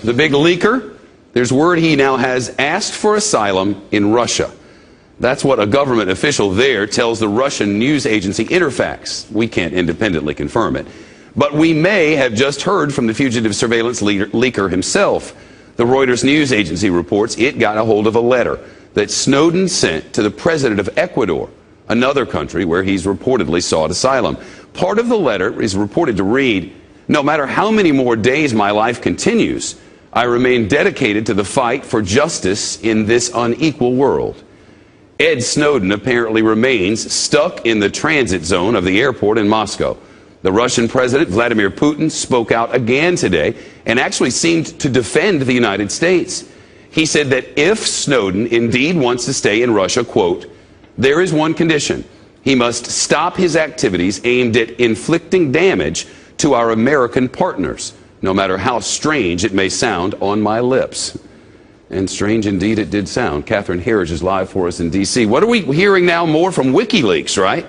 the big leaker, there's word he now has asked for asylum in Russia. That's what a government official there tells the Russian news agency Interfax. We can't independently confirm it. But we may have just heard from the fugitive surveillance leaker himself. The Reuters news agency reports it got a hold of a letter that Snowden sent to the president of Ecuador, another country where he's reportedly sought asylum. Part of the letter is reported to read, "No matter how many more days my life continues, I remain dedicated to the fight for justice in this unequal world." Ed Snowden apparently remains stuck in the transit zone of the airport in Moscow. The Russian President, Vladimir Putin, spoke out again today and actually seemed to defend the United States. He said that if Snowden indeed wants to stay in Russia, quote, "there is one condition. He must stop his activities aimed at inflicting damage to our American partners, no matter how strange it may sound on my lips." And strange indeed it did sound. Catherine Herridge is live for us in D.C. What are we hearing now? More from WikiLeaks, right?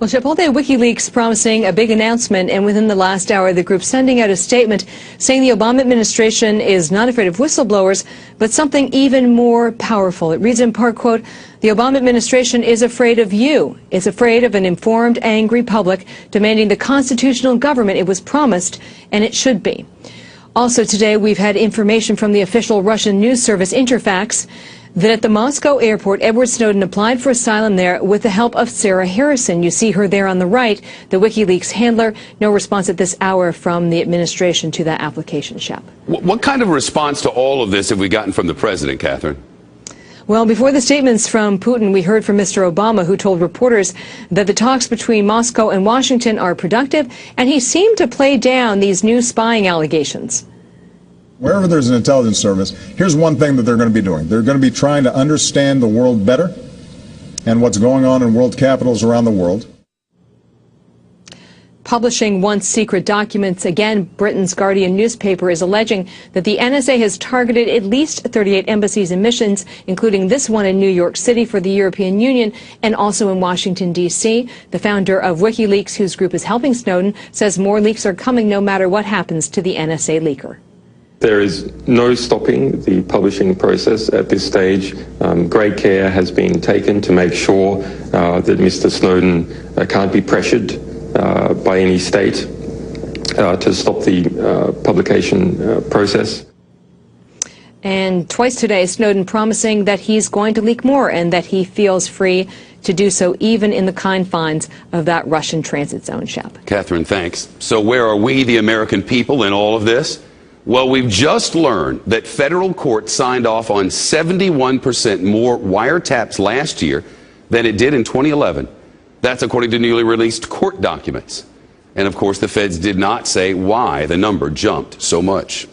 Well, Chipotle, WikiLeaks promising a big announcement, and within the last hour, the group sending out a statement saying the Obama administration is not afraid of whistleblowers, but something even more powerful. It reads in part, quote, "The Obama administration is afraid of you. It's afraid of an informed, angry public demanding the constitutional government it was promised, and it should be." Also today, we've had information from the official Russian news service Interfax that at the Moscow airport, Edward Snowden applied for asylum there with the help of Sarah Harrison. You see her there on the right, the WikiLeaks handler. No response at this hour from the administration to that application, Shep. What kind of response to all of this have we gotten from the president, Catherine? Well, before the statements from Putin, we heard from Mr. Obama, who told reporters that the talks between Moscow and Washington are productive, and he seemed to play down these new spying allegations. Wherever there's an intelligence service, here's one thing that they're going to be doing. They're going to be trying to understand the world better and what's going on in world capitals around the world. Publishing once secret documents, again, Britain's Guardian newspaper is alleging that the NSA has targeted at least 38 embassies and missions, including this one in New York City for the European Union and also in Washington, D.C. The founder of WikiLeaks, whose group is helping Snowden, says more leaks are coming no matter what happens to the NSA leaker. There is no stopping the publishing process at this stage. Great care has been taken to make sure that Mr. Snowden can't be pressured by any state to stop the publication process. And twice today, Snowden promising that he's going to leak more and that he feels free to do so even in the confines of that Russian transit zone, Shep. Catherine, thanks. So where are we, the American people, in all of this? Well, we've just learned that federal court signed off on 71% more wiretaps last year than it did in 2011. That's according to newly released court documents. And of course, the feds did not say why the number jumped so much.